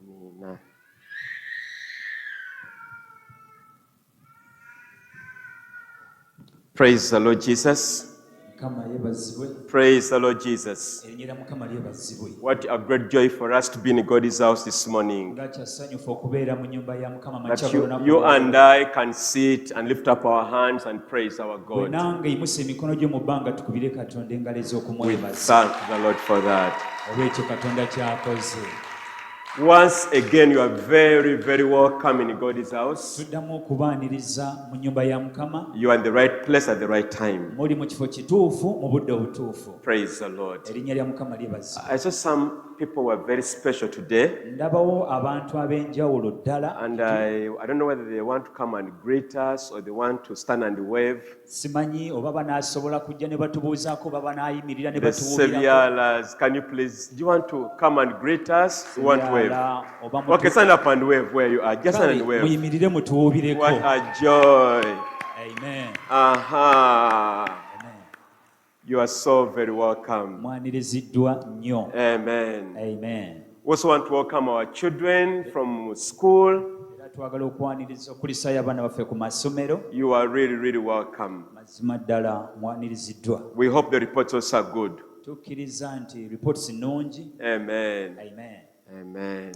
Amen. Praise the Lord Jesus. Praise the Lord Jesus. What a great joy for us to be in God's house this morning. That you and I can sit and lift up our hands and praise our God. We thank the Lord for that. Once again, you are very, very welcome in God's house. You are in the right place at the right time. Praise the Lord. I saw some people were very special today. And I don't know whether they want to come and greet us or they want to stand and wave. The Saviors, can you please, do you want to come and greet us? You want to wave? Okay, stand up and wave where you are. Just stand and wave. What a joy. Amen. Aha. You are so very welcome. Amen. Amen. We also want to welcome our children from school. You are really, really welcome. We hope the reports also are good. Amen. Amen. Amen.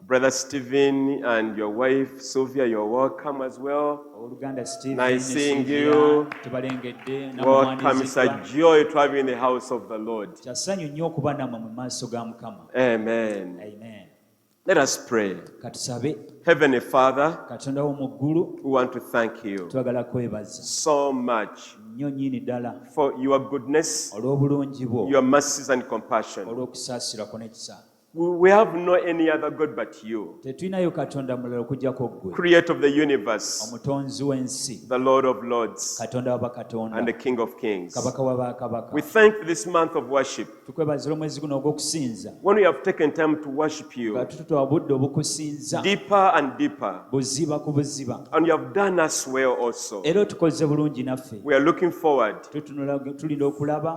Brother Stephen and your wife Sylvia, you're welcome as well. Nice seeing you. Welcome. It's a joy to have you in the house of the Lord. Amen. Amen. Let us pray. Heavenly Father, we want to thank you so much for your goodness, your mercies and compassion. We have no any other God but you, creator of the universe, the Lord of Lords, and the King of Kings. We thank you this month of worship, when we have taken time to worship you deeper and deeper, and you have done us well also. We are looking forward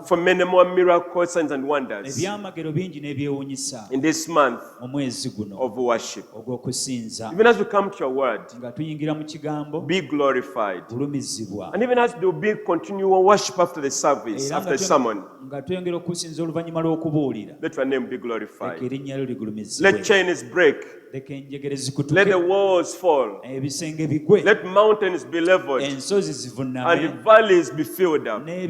for many more miracles, signs and wonders in this month of worship. Even as we come to your word, be glorified. And even as there will be continual worship after the service, after the sermon, let your name be glorified. Let chains break. Let the walls fall. Let mountains be leveled and the valleys be filled up. May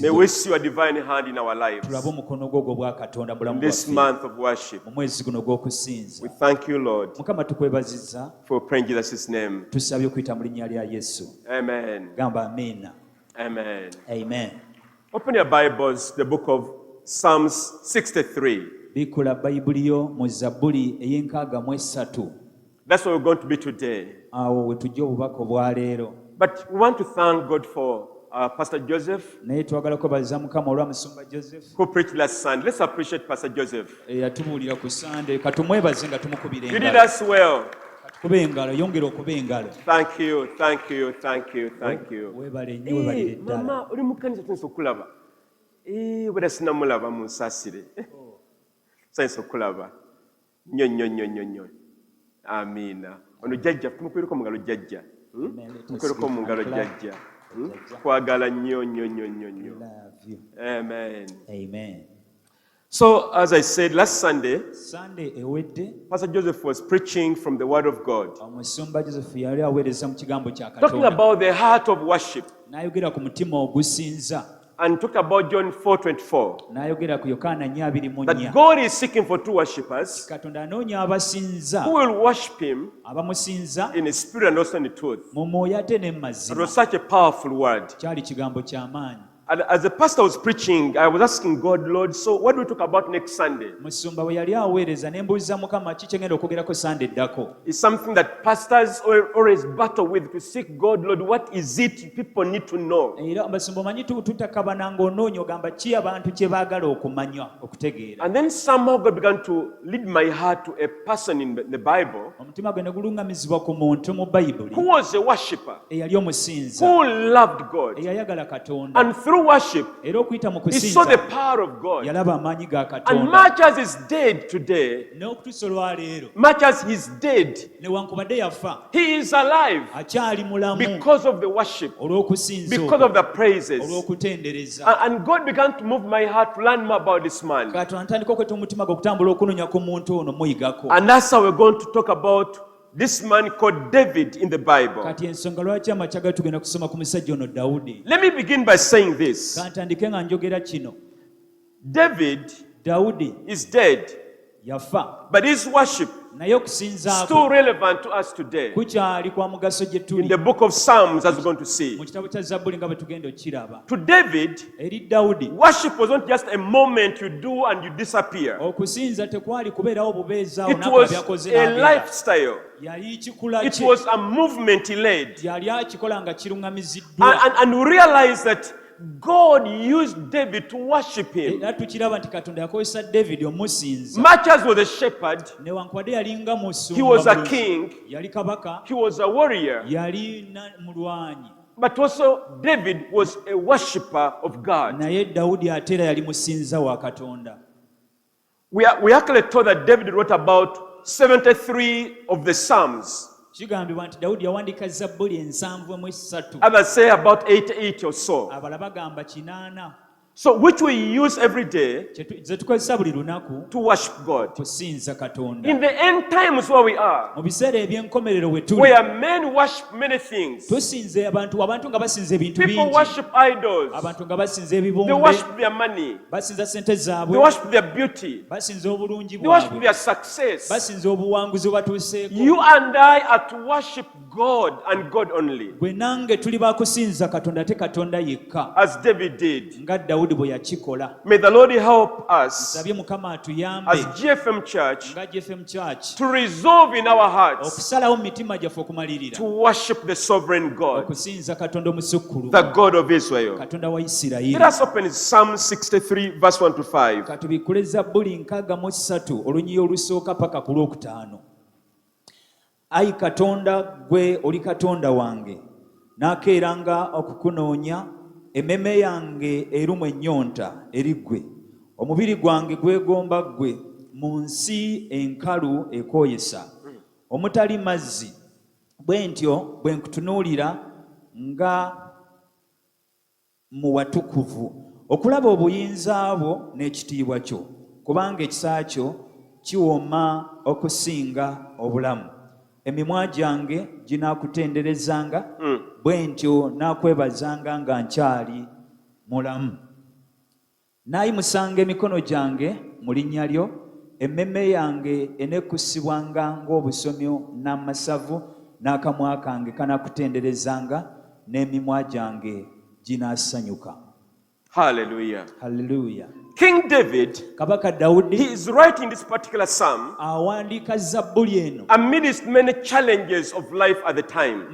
we see your divine hand in our lives in this month of worship. We thank you, Lord, for praying in Jesus' name. Amen. Amen. Amen. Open your Bibles, the book of Psalms 63. That's what we're going to be today. But we want to thank God for Pastor Joseph, who preached last Sunday. Let's appreciate Pastor Joseph. You did us well. Thank you, thank you, thank you, thank you. Mama, uri mukanisa tunso kulaba. Weda sinamulaba munsasire. Senso kulaba. Nyo. Amina. Ono jajja tumukwireko mungalo jajja. Tumukwireko mungalo jajja. Kwagala nnyo. Amen. Amen. So, as I said last Sunday, Pastor Joseph was preaching from the Word of God, talking about the heart of worship, and talked about John 4:24, that God is seeking for true worshippers who will worship Him in His spirit and also in the truth. It was such a powerful word. And as the pastor was preaching, I was asking God, Lord, so what do we talk about next Sunday? It's something that pastors always battle with, to seek God, Lord, what is it people need to know? And then somehow God began to lead my heart to a person in the Bible who was a worshipper, who loved God, and through through worship, he saw the power of God. And much as he's dead today, much as he's dead, he is alive because of the worship, because of the praises. And God began to move my heart to learn more about this man. And that's how we're going to talk about this man called David in the Bible. Let me begin by saying this. David is dead, but his worship still relevant to us today. In the book of Psalms, as we're going to see. To David, worship was not just a moment you do and you disappear. It was a lifestyle. It was a movement he led. And we realize that God used David to worship him. Much as was a shepherd, he was a king, he was a warrior, but also David was a worshipper of God. We actually told that David wrote about 73 of the Psalms. Others say about 88 or so. So which we use every day to worship God. In the end times where we are, where men worship many things. People worship idols. They worship their money. They worship their beauty. They worship their success. You and I are to worship God and God only. As David did. May the Lord help us as GFM Church to resolve in our hearts to worship the sovereign God, the God of Israel. Let us open Psalm 63 verse 1 to 5. Ai Katonda gwe oli Katonda wange, nakeeranga okukunoonya, emmeme yange erumwa ennyonta eri ggwe. Omubiri gwange gwegomba ggwe mu nsi enkalu ekooyesa, omutali mazzi. Bwe ntyo bwe nkutunuulira nga mu watukuvu, okulaba obuyinza bwo n'ekitiibwa kyo, kubanga ekisa kyo kiwooma okusinga obulamu. Emimwa gyange ginaakutenderezanga, bwe ntyo naakwebazanga nga nkyali mulamu. Naayimusanga emikono gyange mu linnya lyo, emmeme yange eneekusibwanga ng'obusomyo n'amasavu, n'akamwa kange kanaakutenderezanga, n'emimwa gyange ginaasanyuka. Hallelujah. Hallelujah. King David, he is writing this particular psalm amidst many challenges of life at the time.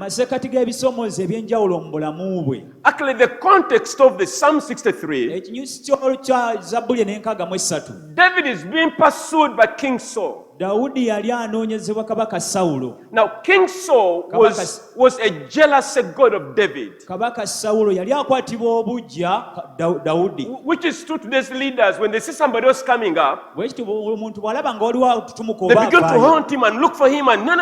Actually, the context of the Psalm 63, David is being pursued by King Saul. Now, King Saul was a jealous god of David, which is true to today's leaders. When they see somebody else coming up, they begin to haunt him and look for him and no.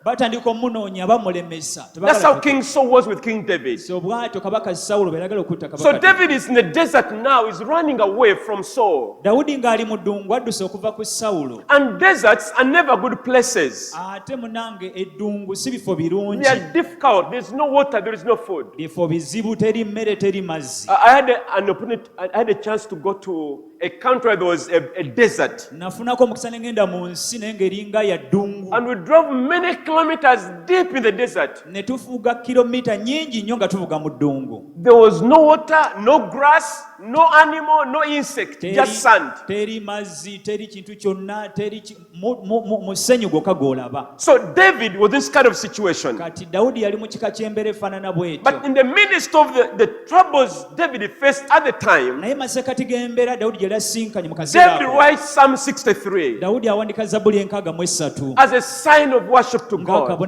That's how King Saul was with King David. So David is in the desert now, he's running away from Saul. And deserts are never good places. They are difficult. There's no water, there is no food. I had a chance to go to a country where there was a desert. And we drove many kilometers deep in the desert. There was no water, no grass, no animal, no insect, just sand. So David was in this kind of situation. But in the midst of the troubles David faced at the time, David writes Psalm 63 as a sign of worship to God,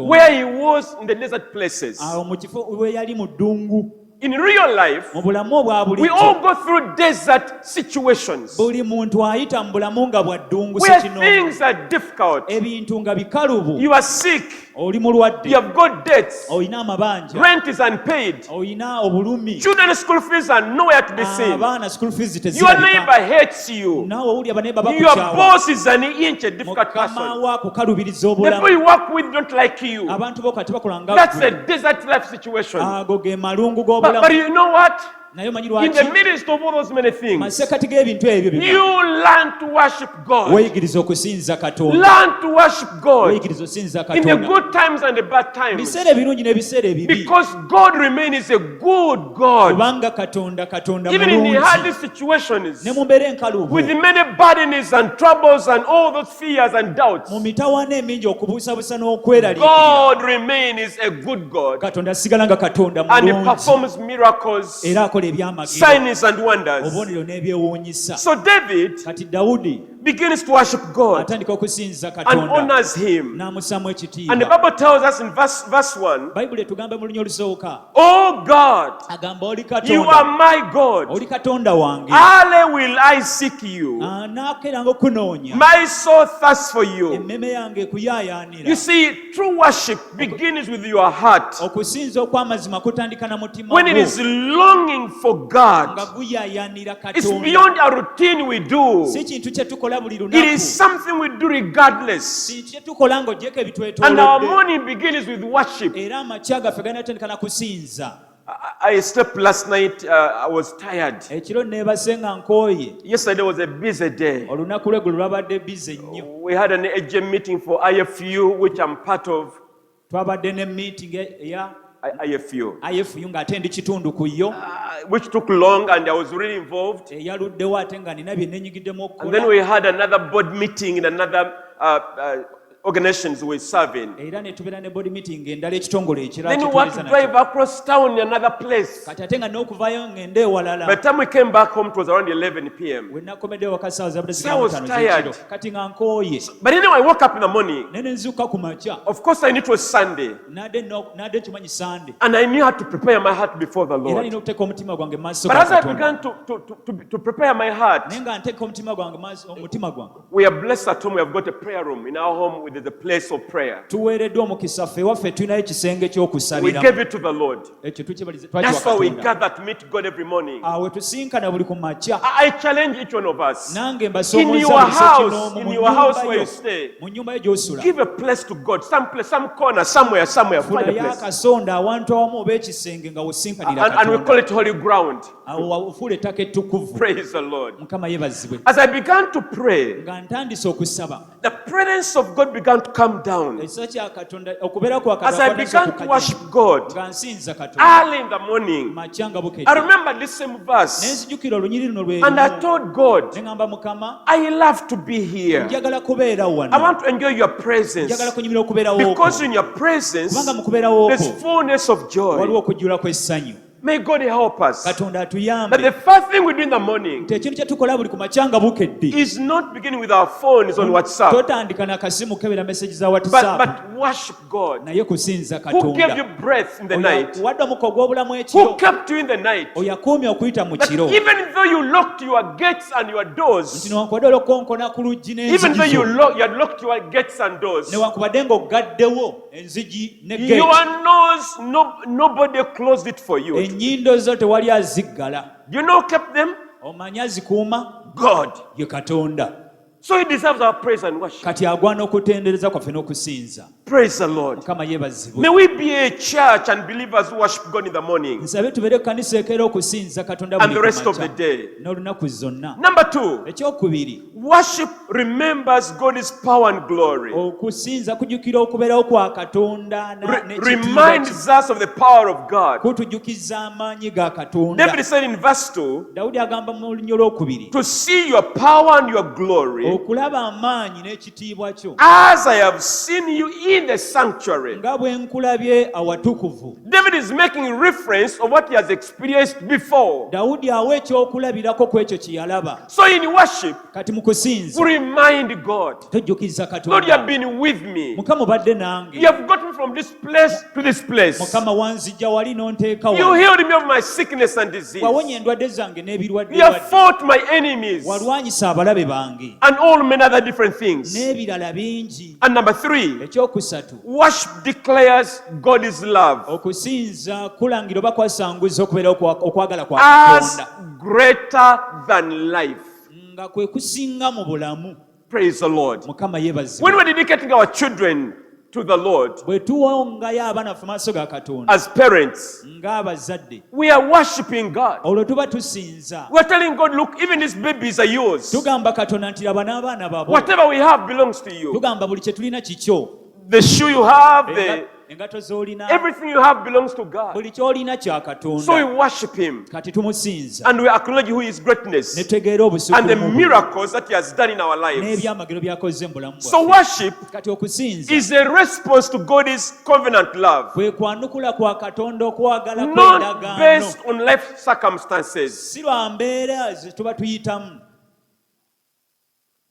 where he was in the desert places. In real life, we all go through desert situations where things are difficult. You are sick. You have got debts. Rent is unpaid. Children's school fees are nowhere to be seen. Your neighbor hates you. Your boss is an difficult person. The people you work with don't like you. That's a desert life situation. But you know what? In the midst of all those many things, you learn to worship God. Learn to worship God in the good times and the bad times. Because God remains a good God. Even in the hardest situations, with many burdens and troubles and all those fears and doubts, God remains a good God. And He performs miracles, signs and wonders. So David begins to worship God and honors Him. And the Bible tells us in verse 1, Oh God, you are my God. Early will I seek you. My soul thirsts for you. You see, true worship begins with your heart. When it is longing for God, it's beyond a routine we do. It is something we do regardless. And our morning begins with worship. I slept last night. I was tired. Yesterday was a busy day. We had an AGM meeting for IFU, which I'm part of. IFU. Which took long and I was really involved. And then we had another board meeting in another organizations we're serving. Then we had to drive across town in another place. By the time we came back home, it was around 11 p.m. So I was tired. But anyway, I woke up in the morning. Of course, I knew it was Sunday. And I knew how to prepare my heart before the Lord. But as I began to prepare my heart, we are blessed at home. We have got a prayer room in our home. With the place of prayer. We gave it to the Lord. That's why we gather to meet God every morning. I challenge each one of us. In your house where you stay, give a place to God. Some place, some corner, somewhere. Find a place. And we call it holy ground. Praise the Lord. As I began to pray, the presence of God began to come down. As I began to worship God early in the morning, I remember this same verse, and I told God, I love to be here. I want to enjoy your presence, because in your presence there's fullness of joy. May God help us. That the first thing we do in the morning is not beginning with our phones on WhatsApp, but worship God, who gave you breath in the night, who kept you in the night. That even though you locked your gates and your doors, even though you had locked your gates and doors, your nose, nobody closed it for you. Ennyindo zo tewali aziggala. You know who kept them? Omanyi azikuuma? God. Ye Katonda. So he deserves our praise and worship. Kati agwana okutendereza kwaffe n'okusinza. Praise the Lord. Mukama yeebazibwe. May we be a church and believers who worship God in the morning. Nsabe tubeere kanisa ekeera okusinza Katonda and the rest of the day. N'olunaku zonna. Number 2. Ekyokubiri. Worship remembers God's power and glory. Okusinza kujjukira okubeerawo kwa Katonda reminds us of the power of God. Kutujukiza amaanyi ga Katonda. David said in verse 2, Dawudi agamba mu lunnyo olwokubiri. To see your power and your glory, okulaba amaanyi n'ekitiibwa kyo. As I have seen you in in the sanctuary. nga bwe nkulabye awatukuvu. David is making reference of what he has experienced before. Dawudi awa ekyokulabirako ku ekyo kye yalaba. So in worship, Kati mu kusinza we remind God, tujjukiza Lord, you have Katonda. been with me. Mukama obadde nange. You have gotten me from this place to this place. Mukama wanzijja wali n'onteeka You wano. healed me of my sickness and disease. Wawonya endwadde zange n'ebirwadde You have wadde. fought my enemies Walwanyisa abalabe bange. and all many other different things. N'ebirala bingi. And number 3, Ekyokusatu. worship declares God is love Okusinza kulangira oba kwasanguza okubeera okwagala kwa as Katonda. greater than life. Nga kwe kusinga mu bulamu. Praise the Lord. Mukama yeebazibwe. When we're dedicating our children to the Lord Bwe tuwongayo abaana ffe maaso ga Katonda as parents, ng'abazadde, we are worshiping God. olwo tuba tusinza. We're telling God, look, even these babies are yours. Tugamba Katonda nti laba n'abaana babo. Whatever we have belongs to you. Tugamba buli kye tulina kikyo. The shoe you have, Engato z'olina, everything you have belongs to God. buli ky'olina kya So we Katonda. worship Him Kati tumusinza. and we acknowledge who His greatness Ne tutegeera and the obusukkulumu bwe miracles that He has done in our lives. n'ebyamagero by'akoze mu bulamu So bwaffe. worship Kati okusinza is a response to God's covenant love, kwe kwanukula kwa Katonda okwagala not kw'endagaano. based on life circumstances. Si lwa mbeera ze tuba tuyitamu.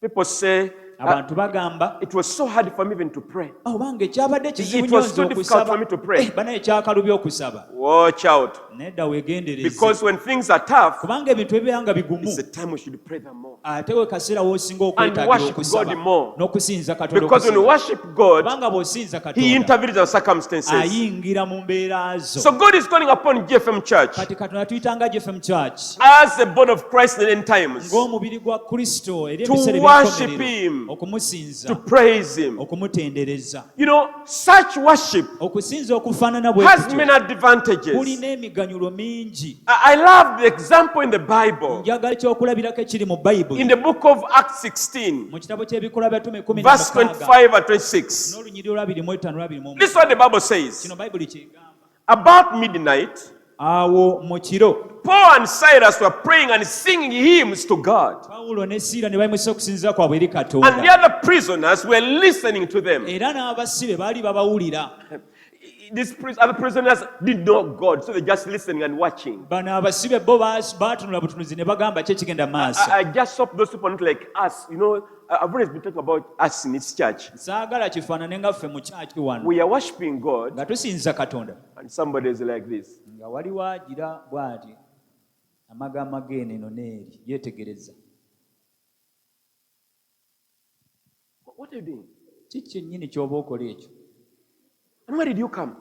People say, Abantu bagamba, it was so hard for me even to pray. bange kyabadde kizibu It was nnyo so nze difficult for me okusaba. to pray. Banaye kyakalubya okusaba. Watch out. Nedda weegendereze. Because when things are tough, Kubanga ebintu ebibeera nga bigumu, it's the time we should pray them more. ate we kaseera w'osinga okwetaagira worship okusaba God more. n'okusinza Katonda Because when we okusinga. worship God, Kubanga bw'osinza He Katonda intervenes in our circumstances. ayingira mu mbeera zo. So God is calling upon GFM Church Kati Katonda tuyitanga GFM Church as the body of Christ in the end times ng'omubiri gwa Kristo eri to ebiseera worship eby'enkomerero, Him, okumusinza, to praise Him. okumutendereza. You know, such worship Okusinza okufaanana bwe has kutyo many advantages. kulina emiganyulo mingi. I love the example in the Bible. Njagala ekyokulabirako ekiri mu Bayibuli In the book of Acts 16, mu kitabo ky'ebikola bya Ttume verse 16 25 and 26. n'olunyiriro lwa 25 lwa 21. This is what the Bible says. Kino Bayibuli kyegamba. About midnight, Awo mu kiro Paul and Silas were praying and singing hymns to God. Pawulo ne Siira ne bayimusa okusinza kwabwe eri And the Katonda. other prisoners were listening to them. Era n'abasibe baali babawulira. These other prisoners didn't know God, so they're just listening and watching. Bano abasibe bo baatunula butunuzi ne bagamba ki ekigenda maaso. I just hope those people not like us. You know, I've always been talking about us in this church. Saagala kifaanane nga ffe mu kyaki wano We are worshiping God, nga tusinza Katonda. and somebody is like this. Nga waliwo agira bw'ati amagama g'eno n'eri yeetegereza. What are you doing? Ki kyennyini ky'oba okola ekyo? And where did you come?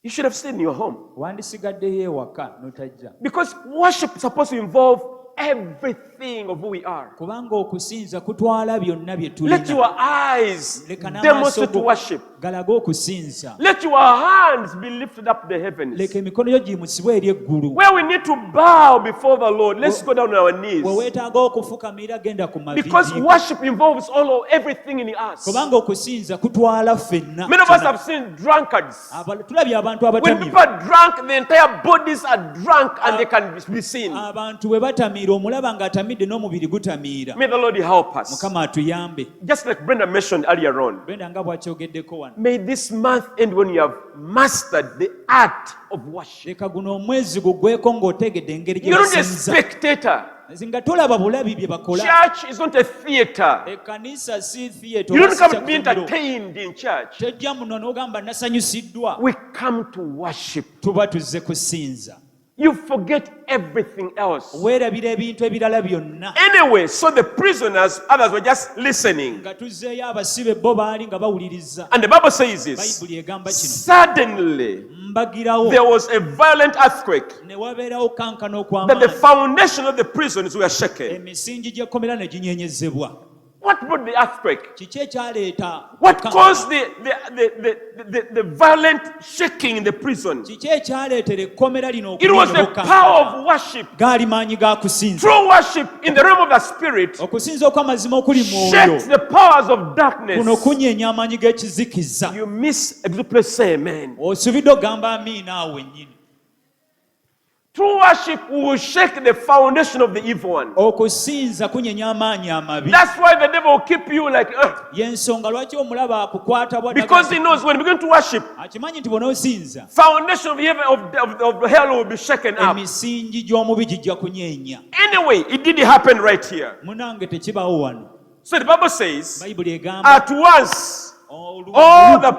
You should have stayed in your home. Wandisigaddeyo ewaka n'otajja. Because worship is supposed to involve everything of who we are. Kubanga okusinza kutwala byonna bye Let tulina. your eyes Leka n'amaaso demonstrate go worship. galage okusinza. Let your hands be lifted up to the heavens. Leka emikono gyo giyimusibwe eri eggulu. Where we need to bow before the Lord, let's go down on our knees. We weetaaga okufukamira genda ku Because maviivi. worship involves everything in us. Kubanga okusinza kutwala ffenna. Many of us have seen drunkards. Tulabye abantu When abatamiivu. people are drunk, the entire bodies are drunk and they can be seen. Abantu bwe batamiira omulaba ng'atamidde n'omubiri gutamiira. May the Lord help us. Mukama atuyambe. Just like Brenda mentioned earlier on, Benda nga bw'akyogeddeko wano. may this month end when you have mastered the art of worship. Leka guno omwezi gugweko ng'otegedde engeri gye You're not a basinza. spectator. Nga tolaba bulabi bye bakola. Church is not a theater. Ekkanisa si theatre. You don't come to oba be si kyakuzibiro. entertained in church. Tojja muno n'ogamba nasanyusiddwa. We come to worship. Tuba tuzze kusinza. You forget everything else. Weerabira ebintu ebirala byonna. Anyway, so the prisoners, others were just listening. Nga tuzzeeyo abasibe bo baali nga bawuliriza. And the Bible says this. Bayibuli egamba kino. Suddenly, Mbagirawo. there was a violent earthquake Ne wabeerawo kankana that the okw'amaanyi. foundation of the prisons were shaken. Emisingi gy'ekkomera ne ginyeenyezebwa. What brought the earthquake? Kiki ekyaleeta? What kankana? caused the violent shaking in the prison? Kiki ekyaleetera ekkomera lino It was the okunyeenyezebwa power kankana? of worship. Gaali maanyi ga kusinza. True worship in the realm of the spirit Okusinza okw'amazima okuli mwoyo. shakes the powers of Kuno darkness. kunyeenya amaanyi g'ekizikiza. You miss a good place, say amen. Osubidde ogamba amiina awo wennyini. True worship will shake the foundation of the evil one. Okusinza kunyenya amaanyi amabi. That's why the devil will keep you like, Yensonga lwaki omulaba akukwata bwa. Because he knows when you begin to worship, akimanyi nti bw'onoosinza, foundation of heaven of hell will be shaken up. Emisingi gy'omubi gijja kunyeenya. Anyway, it didn't happen right here. Munange tekibaawo wano. So the Bible says, Bayibuli egamba, at once all the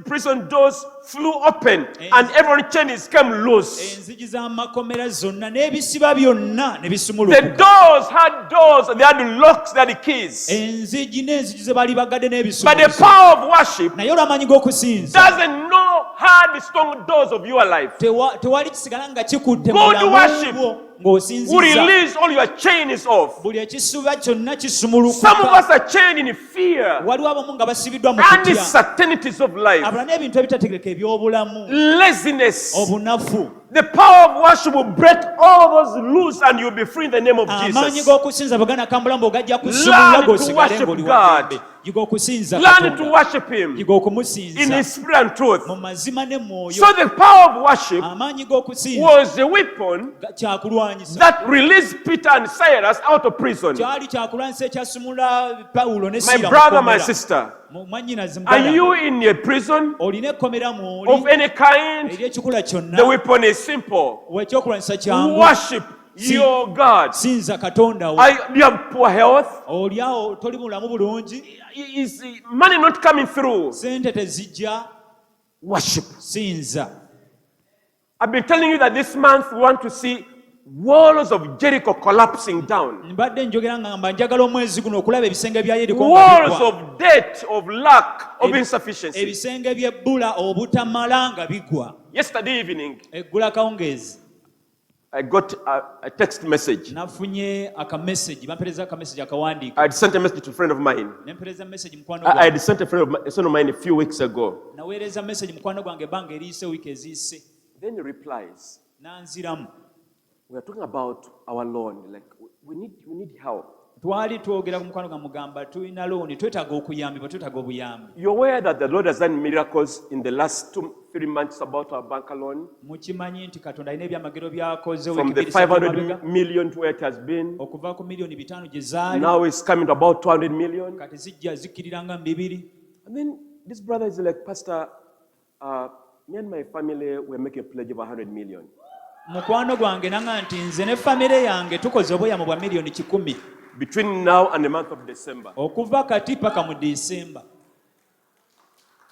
prison doors flew open and everyone chains came loose. enzigi z'amakomera zonna n'ebisiba byonna ne bisumulukuka. The doors had doors, they had locks, they had keys. Enzigi n'enzigi ze baali bagadde n'ebisumulukuka. But the power of worship naye olw'amaanyi g'okusinza doesn't know hard strong doors of your life. tewali kisigala nga kikutte Go to worship. ng'osinziza. Release all your chains off. buli ekisuba kyonna Some of kisumulukuka. us are chained in fear waliwo abamu nga basibiddwa mu and the kutya. certainties of life, abala n'ebintu ebitategeeka eby'obulamu, laziness. obunafu. The power of worship will break all those loose and you'll be free in the name of amaanyi Jesus. g'okusinza bagana kambula mbu ogajja kusumulula Learn to g'osigale worship ng'oli God. wadde. yiga okusinza Learn to Katonda. worship Him yiga in okumusinza His spirit and truth. mu mazima ne mwoyo. So the power of worship amaanyi g'okusinza was a weapon kyakulwanyisa. that released Peter and Cyrus out of prison. kyali kyakulwanyisa ekyasumula Pawulo ne My Siira mu brother, my kkomera. sister, Mwannyinaze are muganda, you in a prison olina ekkomera of mw'oli any kind? ery'ekikula The kyonna. weapon is simple. Ekyokulwanyisa kyangu. Worship your God. sinza Katonda wo. You have poor health. oli awo toli mulamu bulungi, Is money not coming through? sente tezijja, Worship. sinza. I've been telling you that this month we want to see walls of Jericho collapsing down. mbadde njogera ngamba njagala omwezi guno okulaba ebisenge bya Yeriko Walls nga bigwa. of debt, of lack, of insufficiency. ebisenge by'ebbula obutamala nga bigwa. Yesterday evening, eggula kawungeezi I got a text message. nafunye akamesagi, bampereza akamesagi I akawandiika. had sent a message to a friend of mine. nempereza message mukwano I gwange. had sent a friend of mine a few weeks ago. naweereza message mukwano gwange ebbanga eriise wiiki eziise. Then he replies, nanziramu. we are talking about our loan. Like, we need help. twali twogera ku mukwano gwa mugamba tulina looni, twetaaga okuyambibwa, twetaaga obuyambi. You're aware that the Lord has done miracles in the last 2-3 months about our bank loan? mukimanyi nti Katonda alina ebyamagero byakoze From the 500 million to where it has been, okuva ku miliyoni 5 gye zaali now it's coming to about 200 million. kati zijja zikkirira nga 2. And then this brother is like, Pastor, me and my family, we're making a pledge of 100 million. mukwano gwange nanga nti nze ne famire yange tukoze obuyamo bwa miliyoni 100 Between now and the month of December. okuva kati paka mu Disemba.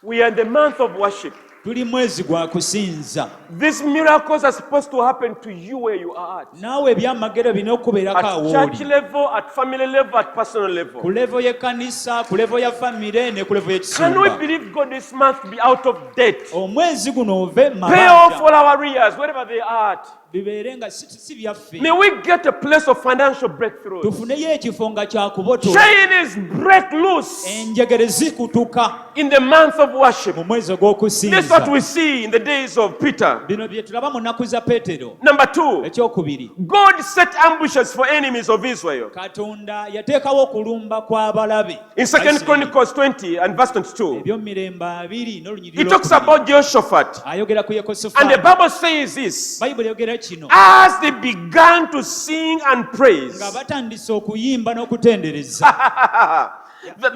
We are in the month of worship. tuli mwezi gwa kusinza. These miracles are supposed to happen to you where you are at. naawe ebyamagero bino okubeerako At church awooli. level, at family level, at personal level. ku levo y'ekkanisa, ku levo ya famire ne ku levo Can we y'ekisumba. believe God this month to be out of debt? omwezi guno ove Pay off mabanja all our arrears, wherever they are at. bibeere nga si byaffe. May we get a place of financial breakthrough. tufuneyo ekifo nga kyakubotola. Chains break loose enjegere zikutuka in the month of worship. mu mwezi This is what ogw'okusinza. we see in the days of Peter. bino bye tulaba mu nnaku za Peetero. Number 2, ekyokubiri, God set ambushes for enemies of Israel. Katonda yateekawo okulumba kw'abalabe. In 2 Chronicles 20 and verse 22, ebyomirembe 2 n'olunyiriri he talks lwokubiri. about Jehoshaphat. ayogera ku And the Yekosafaati. Bible says this, bayibuli yogera kino as they began to sing and praise, nga batandise okuyimba n'okutendereza.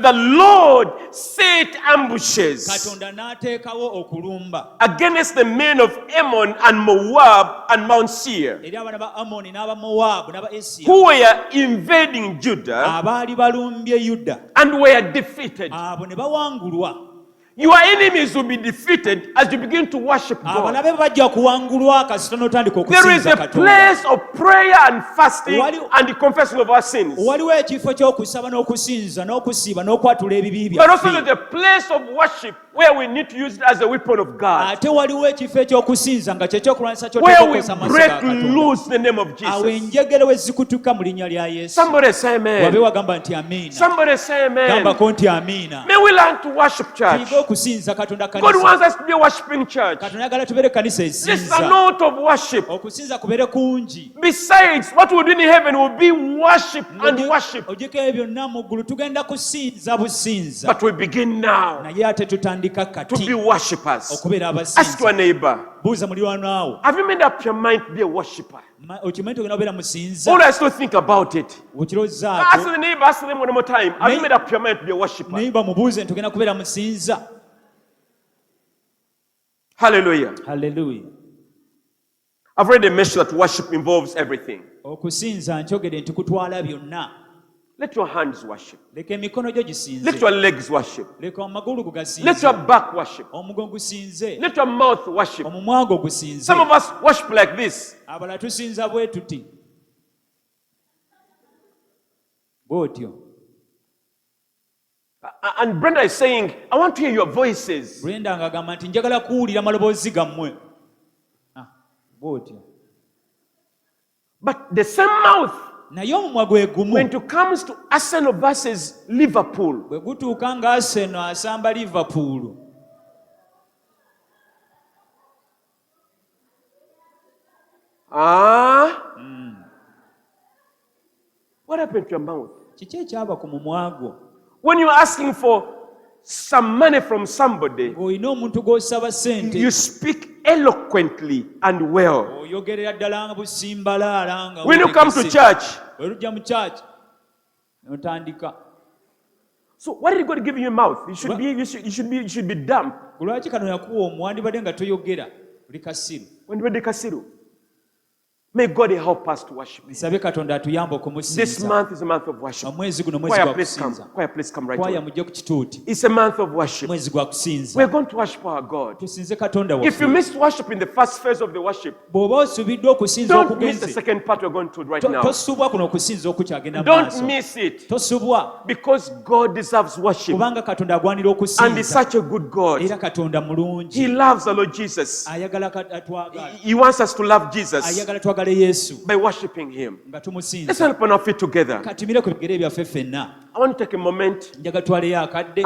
the Lord set ambushes Katonda n'ateekawo okulumba against the men of Ammon and Moab and Mount Seir, eri abaana ba Amoni n'aba Mowaabu n'aba Esiya who were invading Judah abaali balumbye Yuda. and were defeated. abo ne bawangulwa. Your enemies will be defeated as you begin to worship God. abalabe bajja kuwangulwa kasita n'otandika There is okusinza a Katonda. place of prayer and fasting Wali- and the confession of our sins. waliwo ekifo ky'okusaba n'okusinza n'okusiiba n'okwatula ebibi But also there's byaffe. a place of worship where we need to use it as a weapon of God. ate waliwo ekifo ekyokusinza nga kye kyokulwanyisa Where we ky'oteeka amaaso break ga Katonda. loose in the name of awo Jesus. enjegere we zikutuka mu linnya lya Yesu. Somebody say wabe amen. wagamba nti amiina. Somebody say amen. gambako nti amiina. May we learn to worship church. tuyiga okusinza Katonda God kanisa. wants us to be a worshiping church. Katonda yagala tubeere kanisa This is a esinza. note of worship. okusinza kubeere kungi. Besides, what we do in heaven will be worship and worship. ogyeko ebyo byonna mu ggulu tugenda kusinza businza. But we begin now. naye ate tutandika to be worshippers. Ask your neighbor, have you made up your mind to be a worshipper? Or I still think about it. Ask the neighbor, ask them one more time. Have you made up your mind to be a worshiper? Hallelujah. Hallelujah. I've already mentioned that worship involves everything. Let your hands worship. Let your legs worship. Let your back worship. Let your mouth worship. Some of us worship like this. And Brenda is saying, I want to hear your voices. But the same mouth, when it comes to Arsenal versus Liverpool, what happened to your mouth? When you're asking for some money from somebody, you speak eloquently and well. When you come to church, so why did God give you a mouth? You should be dumb. May God help us to worship Him. This month is a month of worship. Choir, please come right on. It's a month of worship. We're going to worship our God. If you missed worship in the first phase of the worship, don't miss the second part we're going to right now. Don't miss it. Because God deserves worship. And He's such a good God. He loves the Lord Jesus. He wants us to love Jesus by worshiping Him. Let's open our feet together. I want to take a moment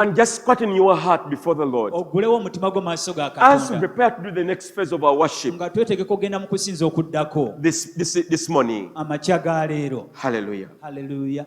and just quieten your heart before the Lord as we prepare to do the next phase of our worship this morning. Hallelujah. Hallelujah.